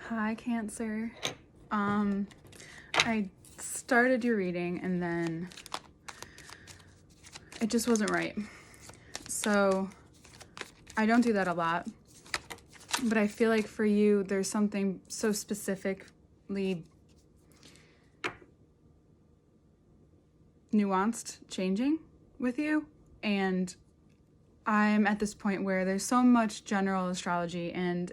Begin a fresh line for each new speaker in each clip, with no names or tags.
Hi, Cancer. I started your reading and then it just wasn't right. So I don't do that a lot, but I feel like for you, there's something so specifically nuanced changing with you. And I'm at this point where there's so much general astrology, and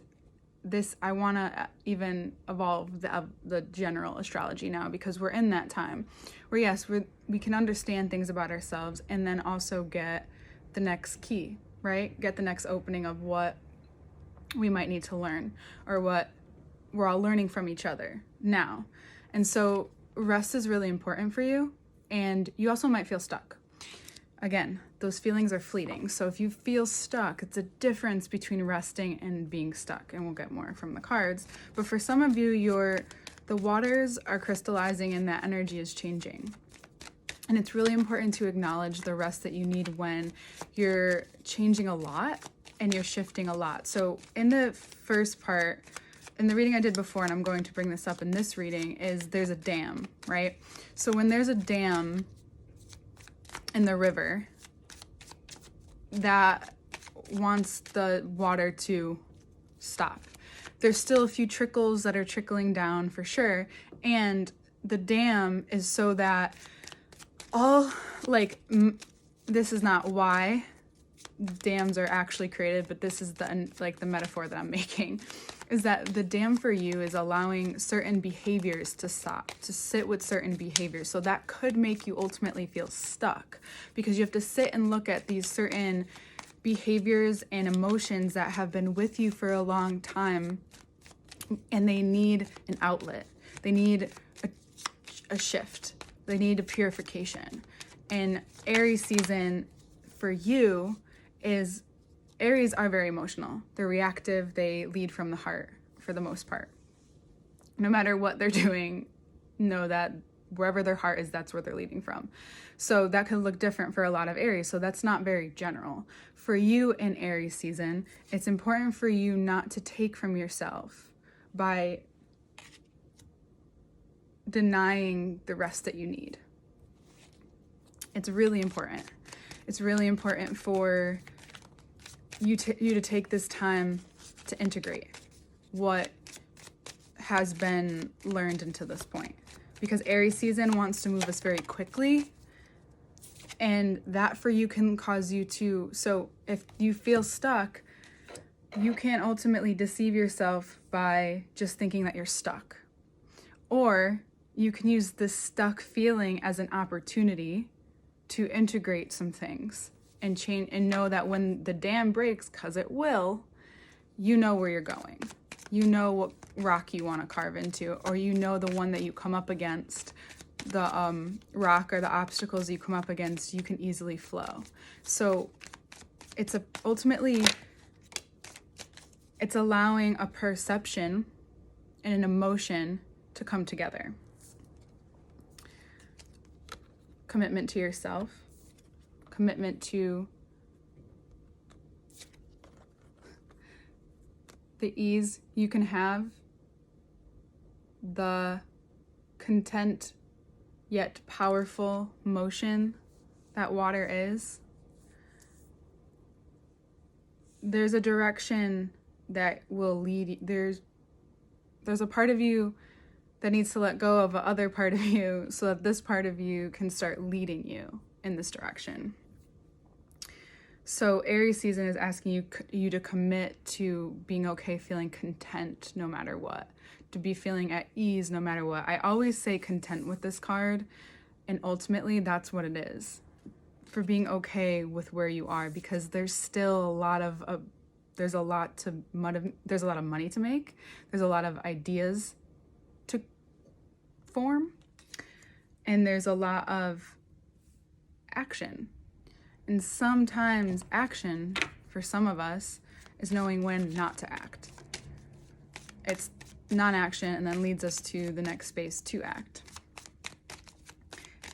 I want to even evolve the general astrology now, because we're in that time where yes, we can understand things about ourselves and then also get the next key, right? Get the next opening of what we might need to learn, or what we're all learning from each other now. And so rest is really important for you, and you also might feel stuck. Again, those feelings are fleeting. So if you feel stuck, it's a difference between resting and being stuck, and we'll get more from the cards. But for some of you, the waters are crystallizing and that energy is changing. And it's really important to acknowledge the rest that you need when you're changing a lot and you're shifting a lot. So in the first part, in the reading I did before, and I'm going to bring this up in this reading, is there's a dam, right? So when there's a dam in the river that wants the water to stop, there's still a few trickles that are trickling down for sure. And the dam is so that this is not why dams are actually created, but this is the metaphor that I'm making, is that the dam for you is allowing certain behaviors to stop, to sit with certain behaviors. So that could make you ultimately feel stuck, because you have to sit and look at these certain behaviors and emotions that have been with you for a long time, and they need an outlet. They need a shift. They need a purification. And Aries season for you is, Aries are very emotional. They're reactive. They lead from the heart for the most part. No matter what they're doing, know that wherever their heart is, that's where they're leading from. So that could look different for a lot of Aries. So that's not very general. For you in Aries season, it's important for you not to take from yourself by denying the rest that you need. It's really important. It's really important for you to take this time to integrate what has been learned until this point, because Aries season wants to move us very quickly, and that for you can cause you to, so if you feel stuck, you can ultimately deceive yourself by just thinking that you're stuck. Or you can use this stuck feeling as an opportunity to integrate some things and change, and know that when the dam breaks, because it will, you know where you're going. You know what rock you want to carve into, or you know the one that you come up against, the rock or the obstacles you come up against, you can easily flow. So it's ultimately allowing a perception and an emotion to come together. Commitment to yourself, commitment to the ease you can have, the content yet powerful motion that water is. There's a direction that will lead. There's a part of you that needs to let go of other part of you, so that this part of you can start leading you in this direction. So Aries season is asking you to commit to being okay, feeling content no matter what, to be feeling at ease no matter what. I always say content with this card, and ultimately that's what it is, for being okay with where you are, because there's still a lot of there's a lot of money to make. There's a lot of ideas to form, and there's a lot of action. And sometimes action for some of us is knowing when not to act. It's non-action and then leads us to the next space to act.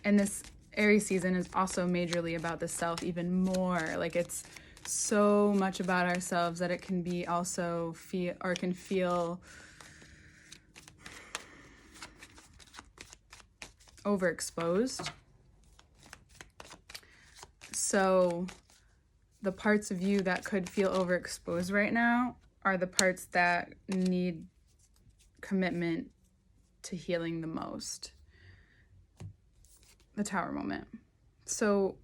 And this Aries season is also majorly about the self, even more. Like, it's so much about ourselves that it can be also feel overexposed. So the parts of you that could feel overexposed right now are the parts that need commitment to healing the most. The Tower moment. So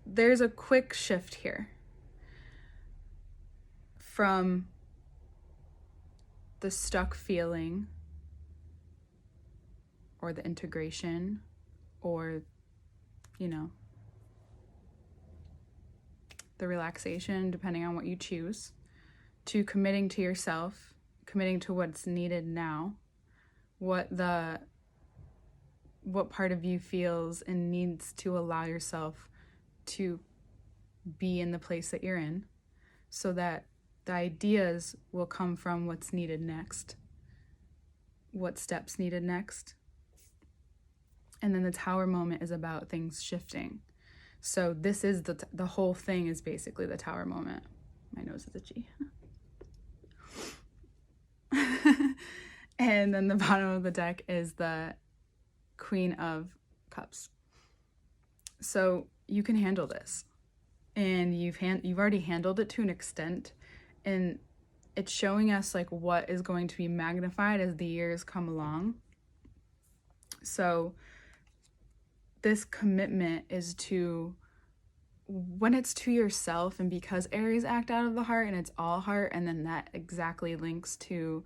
there's a quick shift here from the stuck feeling or the integration or, the relaxation, depending on what you choose, to committing to yourself, committing to what's needed now, what part of you feels and needs to allow yourself to be in the place that you're in, so that the ideas will come from what's needed next, what steps needed next. And then the Tower moment is about things shifting. So this is the whole thing is basically the Tower moment. My nose is itchy. And then the bottom of the deck is the Queen of Cups. So you can handle this, and you've already handled it to an extent, and it's showing us like what is going to be magnified as the years come along. So this commitment is to, when it's to yourself, and because Aries act out of the heart and it's all heart, and then that exactly links to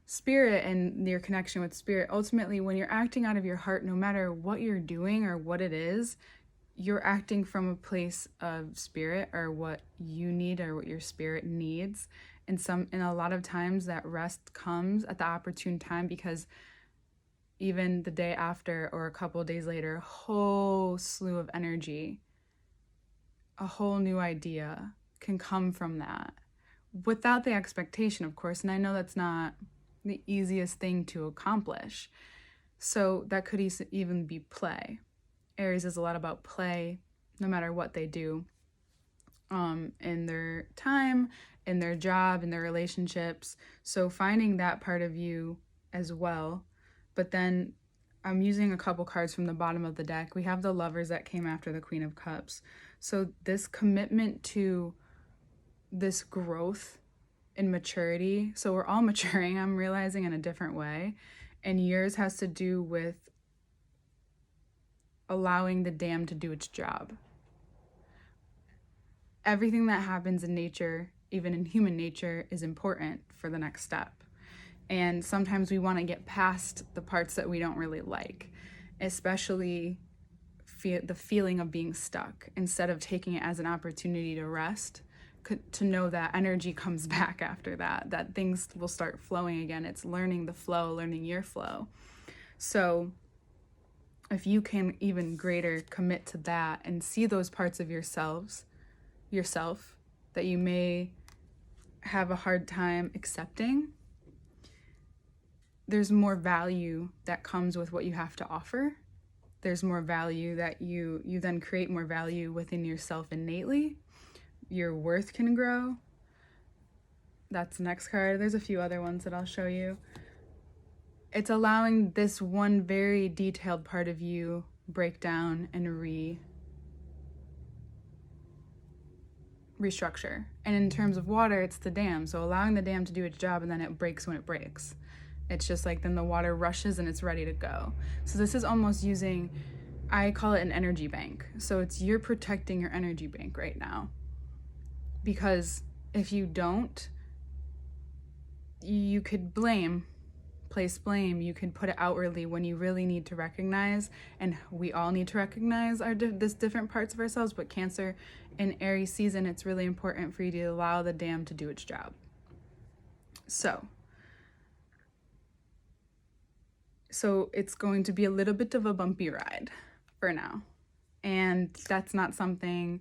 spirit and your connection with spirit. Ultimately, when you're acting out of your heart, no matter what you're doing or what it is, you're acting from a place of spirit or what you need or what your spirit needs. And a lot of times that rest comes at the opportune time, because even the day after or a couple of days later, a whole slew of energy, a whole new idea can come from that without the expectation, of course. And I know that's not the easiest thing to accomplish. So that could even be play. Aries is a lot about play, no matter what they do, in their time, in their job, in their relationships. So finding that part of you as well. But then I'm using a couple cards from the bottom of the deck. We have the Lovers that came after the Queen of Cups. So this commitment to this growth and maturity. So we're all maturing, I'm realizing, in a different way. And yours has to do with allowing the dam to do its job. Everything that happens in nature, even in human nature, is important for the next step. And sometimes we want to get past the parts that we don't really like, especially the feeling of being stuck, instead of taking it as an opportunity to rest, to know that energy comes back after that things will start flowing again. It's learning the flow, learning your flow. So if you can even greater commit to that and see those parts of yourself that you may have a hard time accepting, there's more value that comes with what you have to offer. There's more value that you then create more value within yourself innately. Your worth can grow. That's the next card. There's a few other ones that I'll show you. It's allowing this one very detailed part of you break down and restructure. And in terms of water, it's the dam. So allowing the dam to do its job, and then it breaks when it breaks. It's just like then the water rushes and it's ready to go. So this is almost using, I call it an energy bank. So you're protecting your energy bank right now. Because if you don't, you could place blame, you can put it outwardly, when you really need to recognize, and we all need to recognize this different parts of ourselves. But Cancer in Aries season, it's really important for you to allow the dam to do its job. So it's going to be a little bit of a bumpy ride for now. And that's not something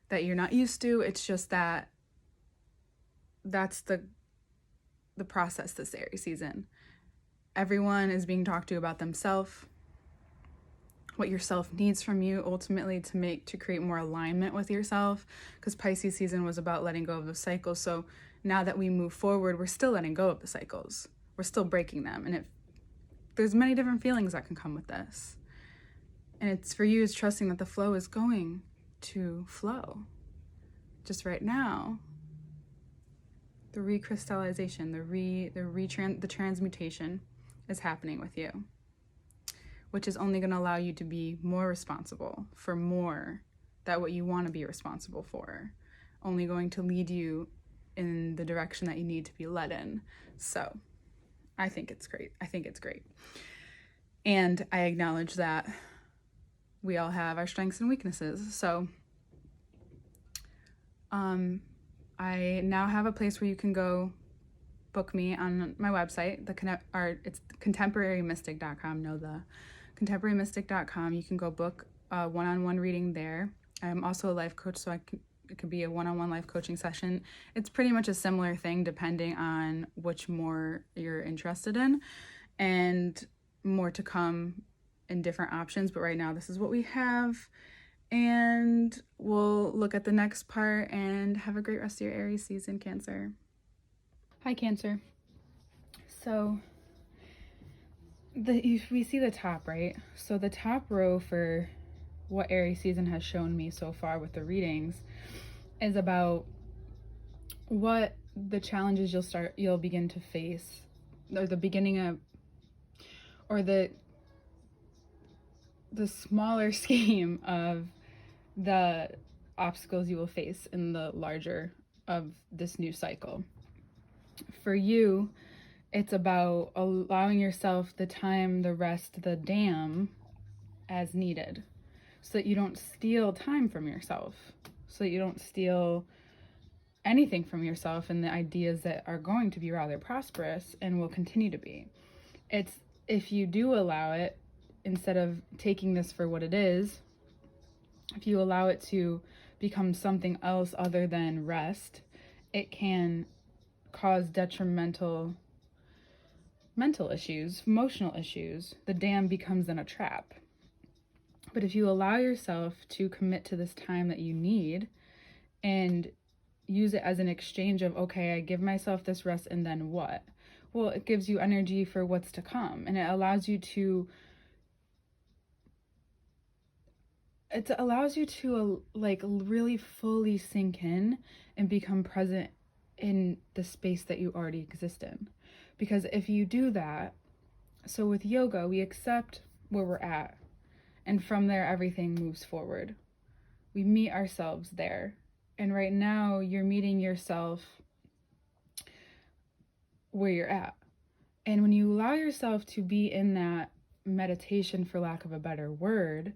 that you're not used to. It's just that's the process this Aries season. Everyone is being talked to about themselves, what yourself needs from you ultimately to create more alignment with yourself, because Pisces season was about letting go of the cycles. So now that we move forward, we're still letting go of the cycles. We're still breaking them, and there's many different feelings that can come with this. And it's for you is trusting that the flow is going to flow. Just right now, the recrystallization, the transmutation is happening with you, which is only going to allow you to be more responsible for more that what you want to be responsible for, only going to lead you in the direction that you need to be led in. So I think it's great. And I acknowledge that we all have our strengths and weaknesses. So I now have a place where you can go book me on my website. It's contemporarymystic.com. No, the contemporarymystic.com. You can go book a one-on-one reading there. I'm also a life coach, so it could be a one-on-one life coaching session. It's pretty much a similar thing depending on which more you're interested in, and more to come in different options. But right now, this is what we have. And we'll look at the next part and have a great rest of your Aries season, Cancer. Hi, Cancer. So we see the top, right? So the top row for what Aries season has shown me so far with the readings is about what the challenges you'll begin to face, or the beginning of, or the smaller scheme of the obstacles you will face in the larger of this new cycle. For you, it's about allowing yourself the time, the rest, the dam as needed, so that you don't steal time from yourself, so that you don't steal anything from yourself and the ideas that are going to be rather prosperous and will continue to be. It's if you do allow it, instead of taking this for what it is, if you allow it to become something else other than rest, it can cause detrimental mental issues, emotional issues. The dam becomes then a trap. But if you allow yourself to commit to this time that you need and use it as an exchange of, okay, I give myself this rest and then what? Well, it gives you energy for what's to come, and it allows you to like really fully sink in and become present in the space that you already exist in. Because if you do that, so with yoga, we accept where we're at, and from there, everything moves forward. We meet ourselves there. And right now, you're meeting yourself where you're at. And when you allow yourself to be in that meditation, for lack of a better word,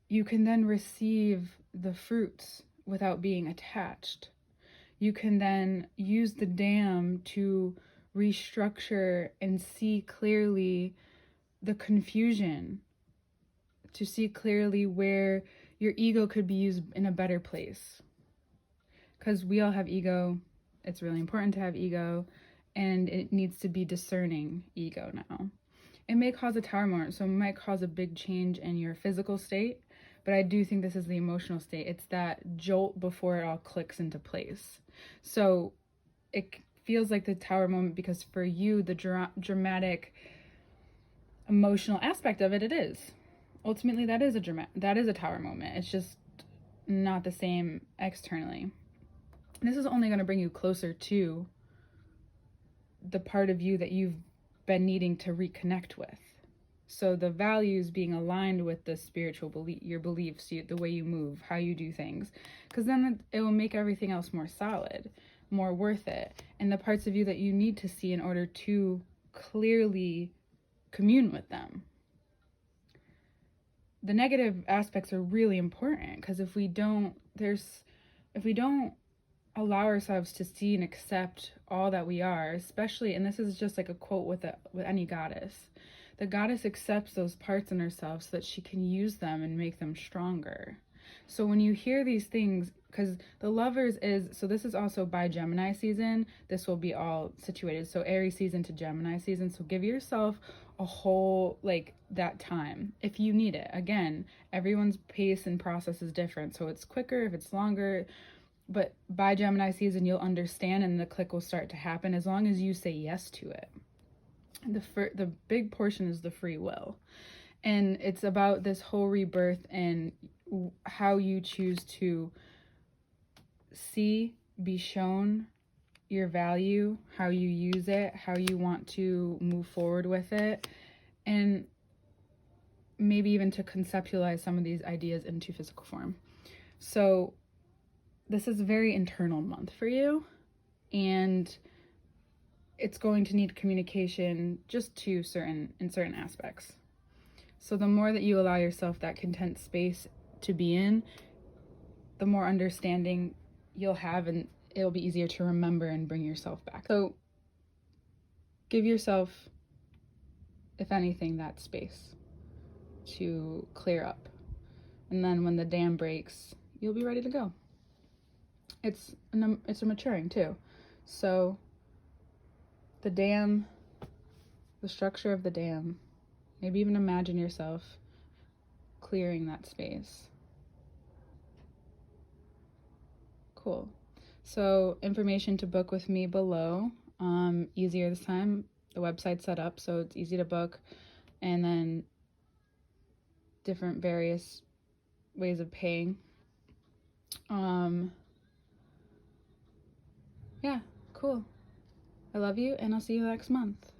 you can then receive the fruits without being attached. You can then use the dam to restructure and see clearly the confusion, to see clearly where your ego could be used in a better place. Because we all have ego. It's really important to have ego, and it needs to be discerning ego now. It may cause a tower moment, so it might cause a big change in your physical state, but I do think this is the emotional state. It's that jolt before it all clicks into place. So it feels like the tower moment because for you, the dramatic emotional aspect of it is. Ultimately, that is a tower moment. It's just not the same externally. This is only going to bring you closer to the part of you that you've been needing to reconnect with. So the values being aligned with the spiritual belief, your beliefs, the way you move, how you do things, because then it will make everything else more solid, more worth it. And the parts of you that you need to see in order to clearly commune with them. The negative aspects are really important, because if we don't allow ourselves to see and accept all that we are, especially, and this is just like a quote with any goddess, the goddess accepts those parts in herself so that she can use them and make them stronger. So when you hear these things, because the Lovers so this is also by Gemini season, this will be all situated. So Aries season to Gemini season. So give yourself a whole, that time if you need it. Again, everyone's pace and process is different. So it's quicker if it's longer. But by Gemini season, you'll understand and the click will start to happen as long as you say yes to it. the big portion is the free will. And it's about this whole rebirth and how you choose to see, be shown your value, how you use it, how you want to move forward with it, and maybe even to conceptualize some of these ideas into physical form. So this is a very internal month for you, and it's going to need communication just in certain aspects. So the more that you allow yourself that content space to be in, the more understanding you'll have, and it'll be easier to remember and bring yourself back. So give yourself, if anything, that space to clear up. And then when the dam breaks, you'll be ready to go. It's a maturing too. So the dam, the structure of the dam, maybe even imagine yourself clearing that space. Cool. So information to book with me below. Easier this time. The website's set up so it's easy to book, and then different various ways of paying. Yeah, cool. I love you, and I'll see you next month.